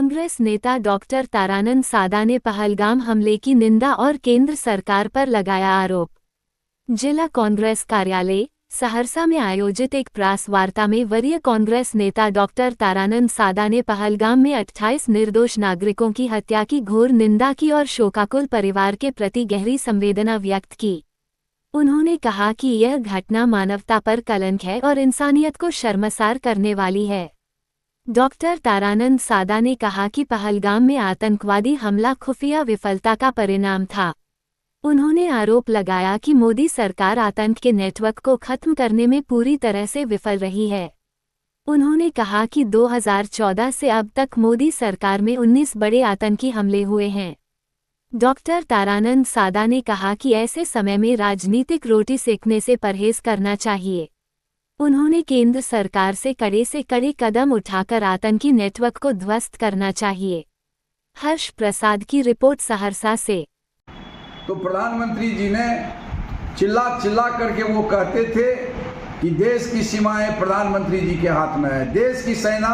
कांग्रेस नेता डॉक्टर तारानंद सादा ने पहलगाम हमले की निंदा और केंद्र सरकार पर लगाया आरोप। जिला कांग्रेस कार्यालय सहरसा में आयोजित एक प्रेस वार्ता में वरीय कांग्रेस नेता डॉक्टर तारानंद सादा ने पहलगाम में 28 निर्दोष नागरिकों की हत्या की घोर निंदा की और शोकाकुल परिवार के प्रति गहरी संवेदना व्यक्त की। उन्होंने कहा कि यह घटना मानवता पर कलंक है और इंसानियत को शर्मसार करने वाली है। डॉक्टर तारानंद सादा ने कहा कि पहलगाम में आतंकवादी हमला खुफिया विफलता का परिणाम था। उन्होंने आरोप लगाया कि मोदी सरकार आतंक के नेटवर्क को खत्म करने में पूरी तरह से विफल रही है। उन्होंने कहा कि 2014 से अब तक मोदी सरकार में 19 बड़े आतंकी हमले हुए हैं। डॉक्टर तारानंद सादा ने कहा कि ऐसे समय में राजनीतिक रोटी सेकने से परहेज करना चाहिए। उन्होंने केंद्र सरकार से कड़े कदम उठाकर आतंकी नेटवर्क को ध्वस्त करना चाहिए। हर्ष प्रसाद की रिपोर्ट सहरसा से। तो प्रधानमंत्री जी ने चिल्ला करके वो कहते थे कि देश की सीमाएं प्रधानमंत्री जी के हाथ में है, देश की सेना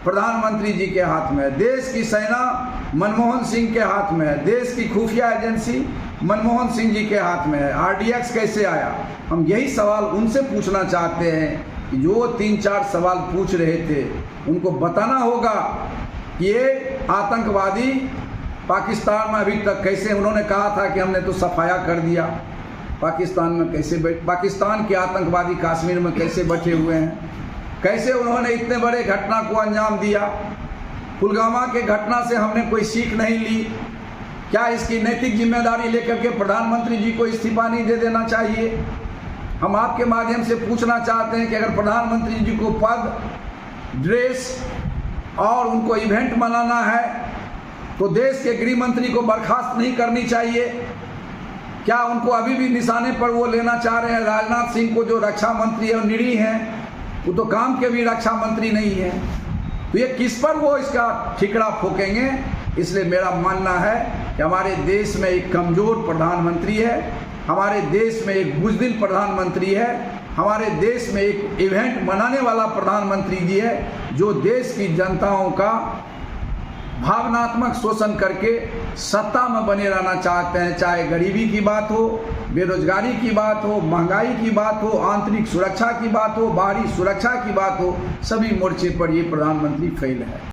प्रधानमंत्री जी के हाथ में है, देश की सेना मनमोहन सिंह के हाथ में है, देश की खुफिया एजेंसी मनमोहन सिंह जी के हाथ में है। RDX कैसे आया? हम यही सवाल उनसे पूछना चाहते हैं कि जो 3-4 सवाल पूछ रहे थे उनको बताना होगा कि ये आतंकवादी पाकिस्तान में अभी तक कैसे, उन्होंने कहा था कि हमने तो सफाया कर दिया, पाकिस्तान में कैसे पाकिस्तान के आतंकवादी कश्मीर में कैसे बैठे हुए हैं, कैसे उन्होंने इतने बड़े घटना को अंजाम दिया। पुलवामा के घटना से हमने कोई सीख नहीं ली। क्या इसकी नैतिक जिम्मेदारी लेकर के प्रधानमंत्री जी को इस्तीफा नहीं दे देना चाहिए? हम आपके माध्यम से पूछना चाहते हैं कि अगर प्रधानमंत्री जी को पद, ड्रेस और उनको इवेंट मनाना है तो देश के गृह मंत्री को बर्खास्त नहीं करनी चाहिए? क्या उनको अभी भी निशाने पर वो लेना चाह रहे हैं? राजनाथ सिंह को जो रक्षा मंत्री है, निरीह हैं, वो तो काम के भी रक्षा मंत्री नहीं है, तो ये किस पर वो इसका ठिकरा ठोकेंगे? इसलिए मेरा मानना है कि हमारे देश में एक कमज़ोर प्रधानमंत्री है, हमारे देश में एक बुज़दिल प्रधानमंत्री है, हमारे देश में एक इवेंट मनाने वाला प्रधानमंत्री जी है जो देश की जनताओं का भावनात्मक शोषण करके सत्ता में बने रहना चाहते हैं। चाहे गरीबी की बात हो, बेरोजगारी की बात हो, महंगाई की बात हो, आंतरिक सुरक्षा की बात हो, बाहरी सुरक्षा की बात हो, सभी मोर्चे पर ये प्रधानमंत्री फेल है।